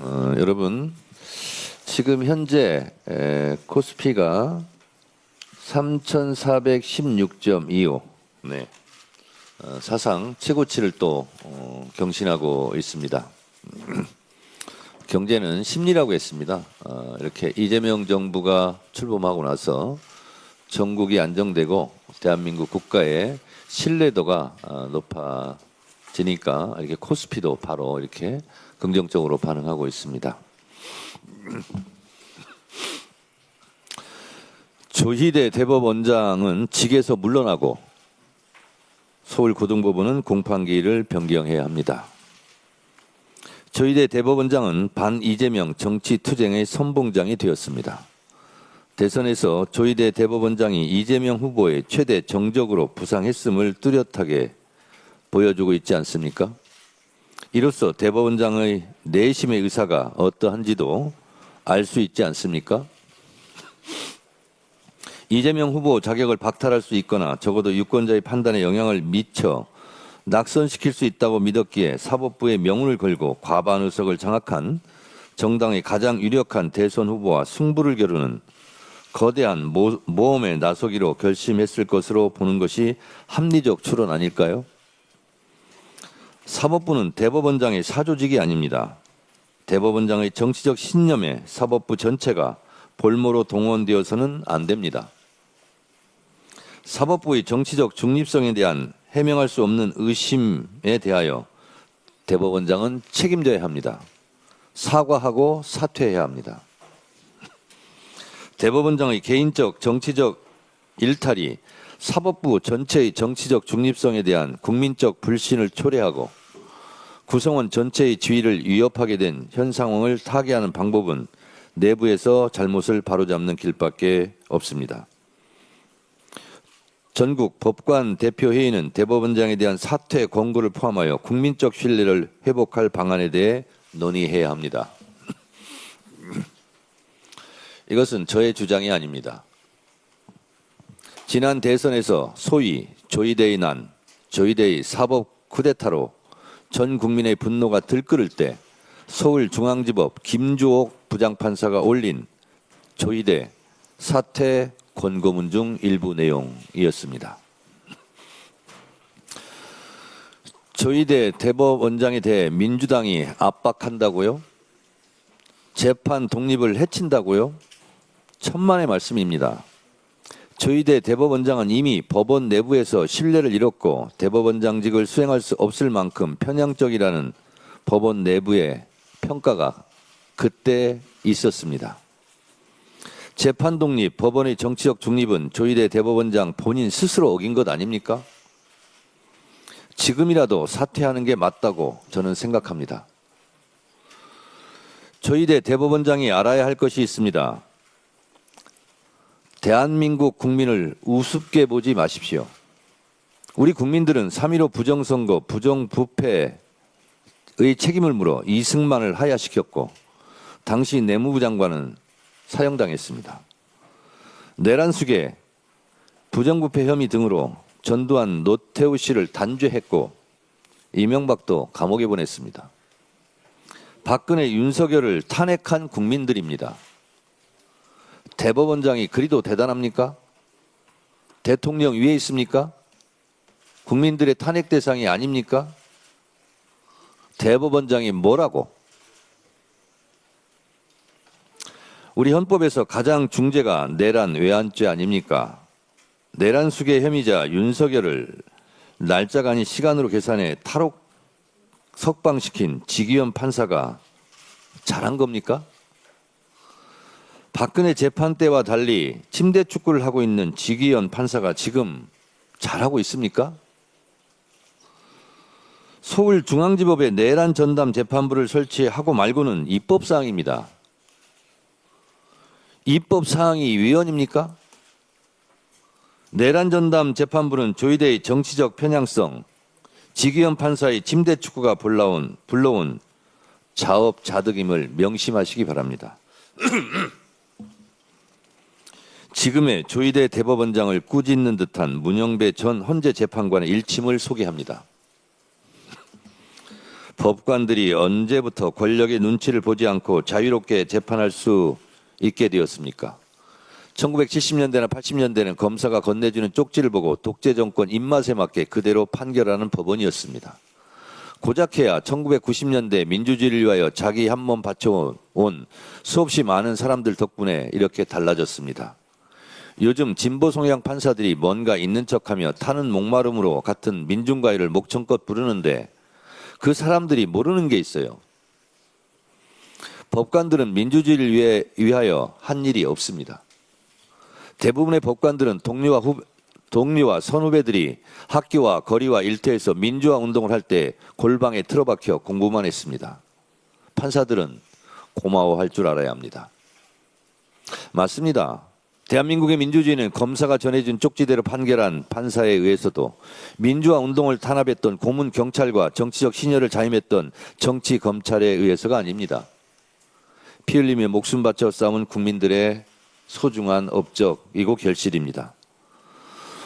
여러분 지금 현재 코스피가 3,416.25 네. 사상 최고치를 또 경신하고 있습니다. 경제는 심리라고 했습니다. 이렇게 이재명 정부가 출범하고 나서 전국이 안정되고 대한민국 국가의 신뢰도가 높아지니까 이렇게 코스피도 바로 이렇게 긍정적으로 반응하고 있습니다. 조희대 대법원장은 직에서 물러나고 서울고등법원은 공판기일을 변경해야 합니다. 조희대 대법원장은 반 이재명 정치투쟁의 선봉장이 되었습니다. 대선에서 조희대 대법원장이 이재명 후보의 최대 정적으로 부상했음을 뚜렷하게 보여주고 있지 않습니까? 이로써 대법원장의 내심의 의사가 어떠한지도 알 수 있지 않습니까? 이재명 후보 자격을 박탈할 수 있거나 적어도 유권자의 판단에 영향을 미쳐 낙선시킬 수 있다고 믿었기에 사법부의 명운을 걸고 과반 의석을 장악한 정당의 가장 유력한 대선 후보와 승부를 겨루는 거대한 모험에 나서기로 결심했을 것으로 보는 것이 합리적 추론 아닐까요? 사법부는 대법원장의 사조직이 아닙니다. 대법원장의 정치적 신념에 사법부 전체가 볼모로 동원되어서는 안 됩니다. 사법부의 정치적 중립성에 대한 해명할 수 없는 의심에 대하여 대법원장은 책임져야 합니다. 사과하고 사퇴해야 합니다. 대법원장의 개인적 정치적 일탈이 사법부 전체의 정치적 중립성에 대한 국민적 불신을 초래하고 구성원 전체의 지위를 위협하게 된 현 상황을 타개하는 방법은 내부에서 잘못을 바로잡는 길밖에 없습니다. 전국 법관 대표회의는 대법원장에 대한 사퇴 권고를 포함하여 국민적 신뢰를 회복할 방안에 대해 논의해야 합니다. 이것은 저의 주장이 아닙니다. 지난 대선에서 소위 조희대의 난, 조희대의 사법 쿠데타로 전 국민의 분노가 들끓을 때 서울중앙지법 김주옥 부장판사가 올린 조희대 사퇴 권고문 중 일부 내용이었습니다. 조희대 대법원장에 대해 민주당이 압박한다고요? 재판 독립을 해친다고요? 천만의 말씀입니다. 조희대 대법원장은 이미 법원 내부에서 신뢰를 잃었고 대법원장직을 수행할 수 없을 만큼 편향적이라는 법원 내부의 평가가 그때 있었습니다. 재판 독립, 법원의 정치적 중립은 조희대 대법원장 본인 스스로 어긴 것 아닙니까? 지금이라도 사퇴하는 게 맞다고 저는 생각합니다. 조희대 대법원장이 알아야 할 것이 있습니다. 대한민국 국민을 우습게 보지 마십시오. 우리 국민들은 3.15 부정선거, 부정부패의 책임을 물어 이승만을 하야시켰고 당시 내무부 장관은 사형당했습니다. 내란숙의 부정부패 혐의 등으로 전두환, 노태우 씨를 단죄했고 이명박도 감옥에 보냈습니다. 박근혜, 윤석열을 탄핵한 국민들입니다. 대법원장이 그리도 대단합니까? 대통령 위에 있습니까? 국민들의 탄핵 대상이 아닙니까? 대법원장이 뭐라고? 우리 헌법에서 가장 중죄가 내란 외환죄 아닙니까? 내란 수괴 혐의자 윤석열을 날짜가 아닌 시간으로 계산해 탈옥 석방시킨 지기현 판사가 잘한 겁니까? 박근혜 재판 때와 달리 침대 축구를 하고 있는 지기현 판사가 지금 잘하고 있습니까? 서울중앙지법에 내란 전담 재판부를 설치하고 말고는 입법사항입니다. 입법사항이 위헌입니까? 내란 전담 재판부는 조희대의 정치적 편향성, 지기현 판사의 침대 축구가 불러온 자업자득임을 명심하시기 바랍니다. 지금의 조희대 대법원장을 꾸짖는 듯한 문영배 전 헌재 재판관의 일침을 소개합니다. 법관들이 언제부터 권력의 눈치를 보지 않고 자유롭게 재판할 수 있게 되었습니까? 1970년대나 80년대는 검사가 건네주는 쪽지를 보고 독재 정권 입맛에 맞게 그대로 판결하는 법원이었습니다. 고작해야 1990년대 민주주의를 위하여 자기 한 몸 바쳐온 수없이 많은 사람들 덕분에 이렇게 달라졌습니다. 요즘 진보 성향 판사들이 뭔가 있는 척하며 타는 목마름으로 같은 민중가요를 목청껏 부르는데 그 사람들이 모르는 게 있어요. 법관들은 민주주의를 위하여 한 일이 없습니다. 대부분의 법관들은 동료와 선후배들이 학교와 거리와 일터에서 민주화 운동을 할 때 골방에 틀어박혀 공부만 했습니다. 판사들은 고마워할 줄 알아야 합니다. 맞습니다. 대한민국의 민주주의는 검사가 전해준 쪽지대로 판결한 판사에 의해서도 민주화 운동을 탄압했던 고문 경찰과 정치적 신여를 자임했던 정치 검찰에 의해서가 아닙니다. 피 흘리며 목숨 바쳐 싸운 국민들의 소중한 업적이고 결실입니다.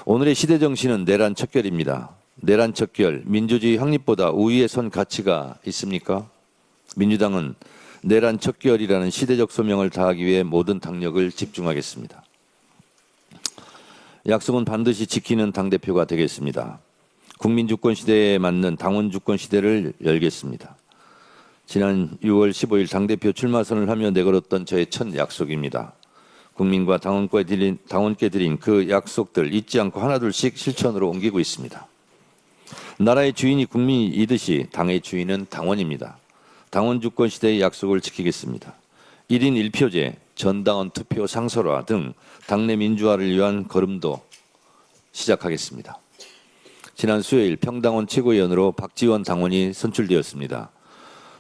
오늘의 시대 정신은 내란 척결입니다. 내란 척결, 민주주의 확립보다 우위에 선 가치가 있습니까? 민주당은 내란 척결이라는 시대적 소명을 다하기 위해 모든 당력을 집중하겠습니다. 약속은 반드시 지키는 당대표가 되겠습니다. 국민주권 시대에 맞는 당원 주권 시대를 열겠습니다. 지난 6월 15일 당대표 출마선을 하며 내걸었던 저의 첫 약속입니다. 국민과 당원께 드린 그 약속들 잊지 않고 하나둘씩 실천으로 옮기고 있습니다. 나라의 주인이 국민이듯이 당의 주인은 당원입니다. 당원 주권 시대의 약속을 지키겠습니다. 1인 1표제, 전당원 투표 상설화 등 당내 민주화를 위한 걸음도 시작하겠습니다. 지난 수요일 평당원 최고위원으로 박지원 당원이 선출되었습니다.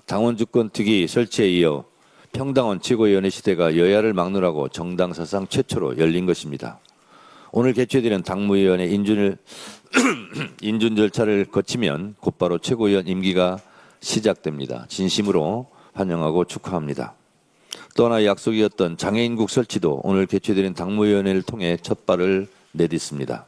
당원 주권 특위 설치에 이어 평당원 최고위원의 시대가 여야를 막론하고 정당 사상 최초로 열린 것입니다. 오늘 개최되는 당무위원회 인준 절차를 거치면 곧바로 최고위원 임기가 시작됩니다. 진심으로 환영하고 축하합니다. 또 하나 약속이었던 장애인국 설치도 오늘 개최되는 당무위원회를 통해 첫 발을 내딛습니다.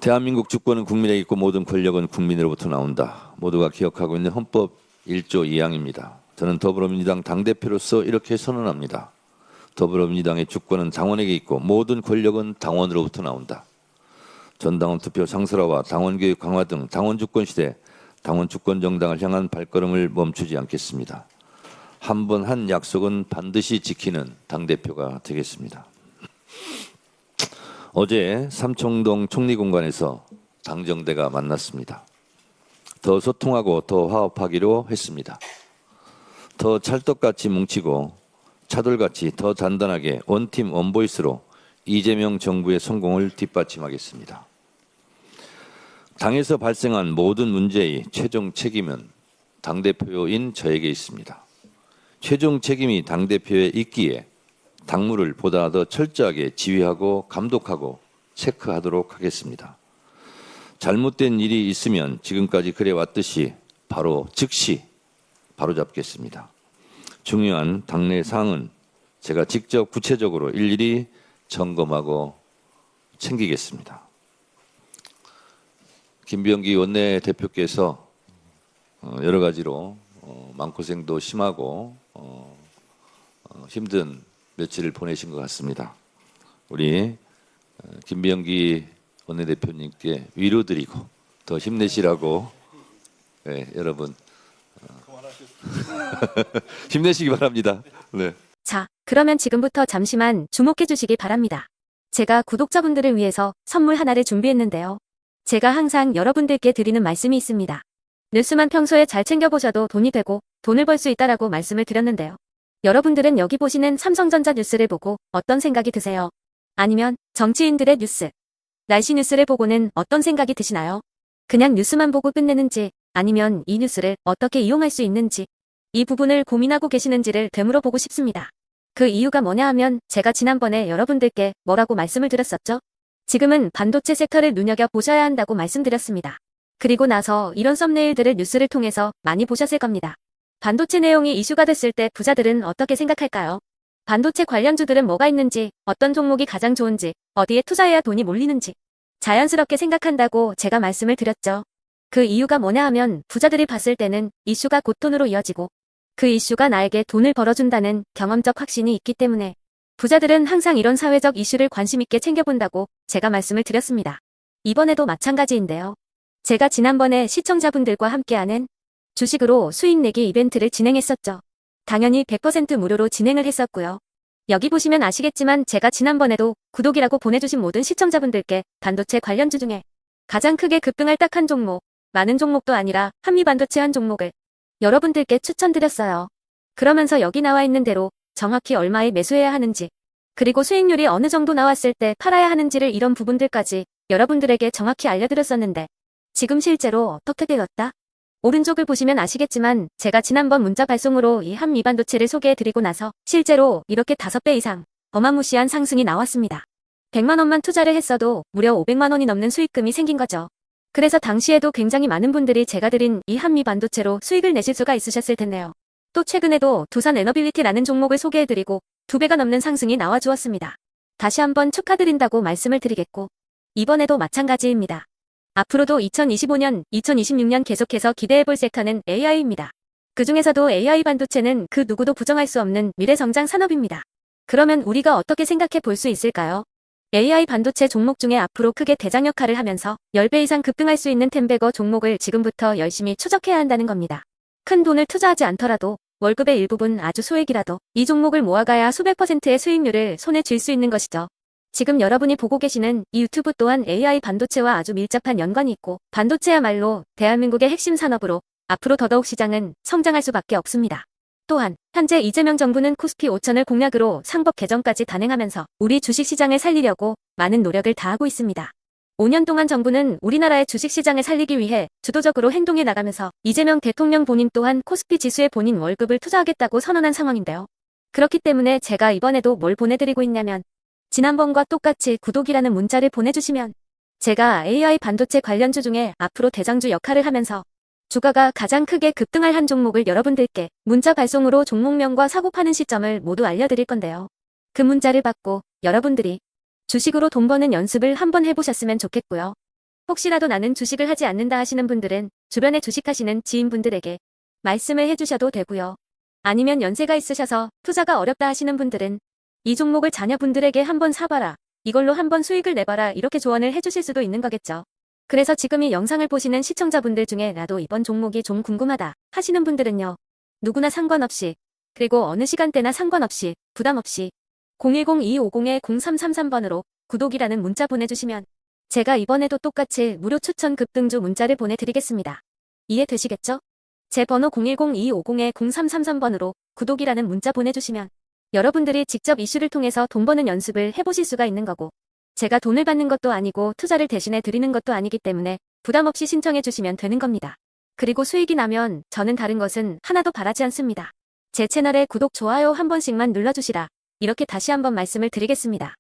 대한민국 주권은 국민에게 있고 모든 권력은 국민으로부터 나온다. 모두가 기억하고 있는 헌법 1조 2항입니다. 저는 더불어민주당 당대표로서 이렇게 선언합니다. 더불어민주당의 주권은 당원에게 있고 모든 권력은 당원으로부터 나온다. 전당원 투표 상설화와 당원교육 강화 등 당원 주권 시대, 당원 주권 정당을 향한 발걸음을 멈추지 않겠습니다. 한 번 한 약속은 반드시 지키는 당대표가 되겠습니다. 어제 삼청동 총리공관에서 당정대가 만났습니다. 더 소통하고 더 화합하기로 했습니다. 더 찰떡같이 뭉치고 차돌같이 더 단단하게 원팀 원보이스로 이재명 정부의 성공을 뒷받침하겠습니다. 당에서 발생한 모든 문제의 최종 책임은 당대표인 저에게 있습니다. 최종 책임이 당대표에 있기에 당무를 보다 더 철저하게 지휘하고 감독하고 체크하도록 하겠습니다. 잘못된 일이 있으면 지금까지 그래왔듯이 바로 즉시 바로잡겠습니다. 중요한 당내 사항은 제가 직접 구체적으로 일일이 점검하고 챙기겠습니다. 김병기 원내대표께서 여러 가지로 마음고생도 심하고 힘든 며칠을 보내신 것 같습니다. 우리 김병기 원내대표님께 위로드리고 더 힘내시라고 여러분 힘내시기 바랍니다. 네. 자, 그러면 지금부터 잠시만 주목해 주시기 바랍니다. 제가 구독자분들을 위해서 선물 하나를 준비했는데요. 제가 항상 여러분들께 드리는 말씀이 있습니다. 뉴스만 평소에 잘 챙겨보셔도 돈이 되고 돈을 벌 수 있다라고 말씀을 드렸는데요. 여러분들은 여기 보시는 삼성전자 뉴스를 보고 어떤 생각이 드세요? 아니면 정치인들의 뉴스, 날씨 뉴스를 보고는 어떤 생각이 드시나요? 그냥 뉴스만 보고 끝내는지 아니면 이 뉴스를 어떻게 이용할 수 있는지 이 부분을 고민하고 계시는지를 되물어 보고 싶습니다. 그 이유가 뭐냐 하면 제가 지난번에 여러분들께 뭐라고 말씀을 드렸었죠? 지금은 반도체 섹터를 눈여겨보셔야 한다고 말씀드렸습니다. 그리고 나서 이런 썸네일들을 뉴스를 통해서 많이 보셨을 겁니다. 반도체 내용이 이슈가 됐을 때 부자들은 어떻게 생각할까요? 반도체 관련주들은 뭐가 있는지, 어떤 종목이 가장 좋은지, 어디에 투자해야 돈이 몰리는지 자연스럽게 생각한다고 제가 말씀을 드렸죠. 그 이유가 뭐냐 하면 부자들이 봤을 때는 이슈가 곧 돈으로 이어지고 그 이슈가 나에게 돈을 벌어준다는 경험적 확신이 있기 때문에 부자들은 항상 이런 사회적 이슈를 관심 있게 챙겨본다고 제가 말씀을 드렸습니다. 이번에도 마찬가지인데요. 제가 지난번에 시청자분들과 함께하는 주식으로 수익 내기 이벤트를 진행했었죠. 당연히 100% 무료로 진행을 했었고요. 여기 보시면 아시겠지만 제가 지난번에도 구독이라고 보내주신 모든 시청자분들께 반도체 관련주 중에 가장 크게 급등할 딱 한 종목, 많은 종목도 아니라 한미반도체 한 종목을 여러분들께 추천드렸어요. 그러면서 여기 나와 있는 대로 정확히 얼마에 매수해야 하는지, 그리고 수익률이 어느 정도 나왔을 때 팔아야 하는지를 이런 부분들까지 여러분들에게 정확히 알려드렸었는데 지금 실제로 어떻게 되었다? 오른쪽을 보시면 아시겠지만 제가 지난번 문자 발송으로 이 한미반도체를 소개해드리고 나서 실제로 이렇게 5배 이상 어마무시한 상승이 나왔습니다. 100만 원만 투자를 했어도 무려 500만 원이 넘는 수익금이 생긴 거죠. 그래서 당시에도 굉장히 많은 분들이 제가 드린 이 한미반도체로 수익을 내실 수가 있으셨을 텐데요. 또 최근에도 두산에너빌리티라는 종목을 소개해드리고 2배가 넘는 상승이 나와주었습니다. 다시 한번 축하드린다고 말씀을 드리겠고 이번에도 마찬가지입니다. 앞으로도 2025년, 2026년 계속해서 기대해볼 섹터는 AI입니다. 그 중에서도 AI 반도체는 그 누구도 부정할 수 없는 미래성장 산업입니다. 그러면 우리가 어떻게 생각해 볼 수 있을까요? AI 반도체 종목 중에 앞으로 크게 대장 역할을 하면서 10배 이상 급등할 수 있는 템베거 종목을 지금부터 열심히 추적해야 한다는 겁니다. 큰 돈을 투자하지 않더라도 월급의 일부분 아주 소액이라도 이 종목을 모아가야 수백 %의 수익률을 손에 쥘 수 있는 것이죠. 지금 여러분이 보고 계시는 이 유튜브 또한 AI 반도체와 아주 밀접한 연관이 있고 반도체야말로 대한민국의 핵심 산업으로 앞으로 더더욱 시장은 성장할 수밖에 없습니다. 또한 현재 이재명 정부는 코스피 5천을 공약으로 상법 개정까지 단행하면서 우리 주식시장을 살리려고 많은 노력을 다하고 있습니다. 5년 동안 정부는 우리나라의 주식시장을 살리기 위해 주도적으로 행동해 나가면서 이재명 대통령 본인 또한 코스피 지수에 본인 월급을 투자하겠다고 선언한 상황인데요. 그렇기 때문에 제가 이번에도 뭘 보내드리고 있냐면 지난번과 똑같이 구독이라는 문자를 보내주시면 제가 AI 반도체 관련주 중에 앞으로 대장주 역할을 하면서 주가가 가장 크게 급등할 한 종목을 여러분들께 문자 발송으로 종목명과 사고 파는 시점을 모두 알려드릴 건데요. 그 문자를 받고 여러분들이 주식으로 돈 버는 연습을 한번 해보셨으면 좋겠고요. 혹시라도 나는 주식을 하지 않는다 하시는 분들은 주변에 주식하시는 지인분들에게 말씀을 해주셔도 되고요. 아니면 연세가 있으셔서 투자가 어렵다 하시는 분들은 이 종목을 자녀분들에게 한번 사봐라, 이걸로 한번 수익을 내봐라 이렇게 조언을 해주실 수도 있는 거겠죠. 그래서 지금 이 영상을 보시는 시청자분들 중에 나도 이번 종목이 좀 궁금하다 하시는 분들은요. 누구나 상관없이, 그리고 어느 시간대나 상관없이 부담 없이 010-2250-0333번으로 구독이라는 문자 보내주시면 제가 이번에도 똑같이 무료 추천 급등주 문자를 보내드리겠습니다. 이해되시겠죠? 제 번호 010-2250-0333번으로 구독이라는 문자 보내주시면 여러분들이 직접 이슈를 통해서 돈 버는 연습을 해보실 수가 있는 거고 제가 돈을 받는 것도 아니고 투자를 대신해 드리는 것도 아니기 때문에 부담 없이 신청해 주시면 되는 겁니다. 그리고 수익이 나면 저는 다른 것은 하나도 바라지 않습니다. 제 채널에 구독, 좋아요 한 번씩만 눌러주시라. 이렇게 다시 한번 말씀을 드리겠습니다.